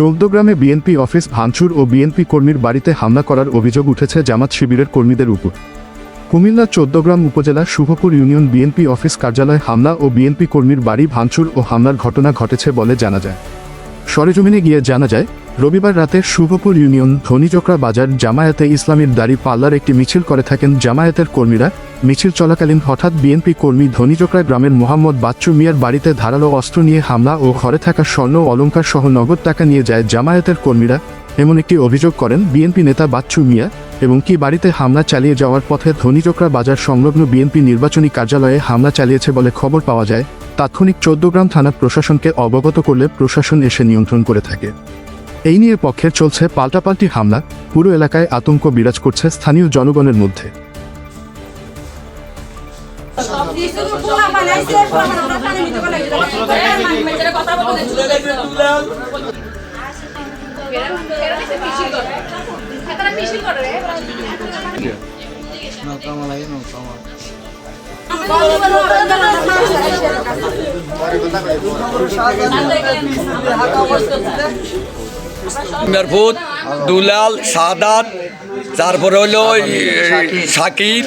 চৌদ্দগ্রামে BNP office ভাঙচুর ও BNP কর্মীর বাড়িতে হামলা করার অভিযোগ উঠেছে জামাত শিবিরের কর্মীদের উপর। কুমিল্লা চৌদ্দগ্রাম উপজেলার শুভপুর ইউনিয়ন বিএনপি অফিস কার্যালয়ে হামলা ও বিএনপি কর্মীর বাড়ি ভাঙচুর ও হামলার ঘটনা ঘটেছে বলে জানা যায়। সরেজমিনে গিয়ে জানা যায়, রবিবার রাতে শুভপুর ইউনিয়ন ধনীচক্রা বাজার জামায়াতে ইসলামীর দাড়ি পাল্লার একটি মিছিল করে থাকেন জামায়াতের কর্মীরা। মিছিল চলাকালীন হঠাৎ বিএনপি কর্মী ধনীচক্রা গ্রামের মোহাম্মদ বাচ্চু মিয়ার বাড়িতে ধারালো অস্ত্র নিয়ে হামলা ও ঘরে থাকা স্বর্ণ অলংকার সহ নগদ টাকা নিয়ে যায় জামায়াতের কর্মীরা, এমন একটি অভিযোগ করেন বিএনপি নেতা বাচ্চু মিয়া। এবং কি বাড়িতে হামলা চালিয়ে যাওয়ার পথে ধনীচক্রা বাজার সংলগ্ন বিএনপি নির্বাচনী কার্যালয়ে হামলা চালিয়েছে বলে খবর পাওয়া যায়। তাৎক্ষণিক চৌদ্দগ্রাম থানা প্রশাসনকে অবগত করলে প্রশাসন এসে নিয়ন্ত্রণ করে থাকে। এই নিয়ে পক্ষের চলছে পাল্টাপাল্টি হামলা, পুরো এলাকায় আতঙ্ক বিরাজ করছে স্থানীয় জনগণের মধ্যে। মেরফুত, দুলাল, সাদাত, তারপরে হলো সাকিব।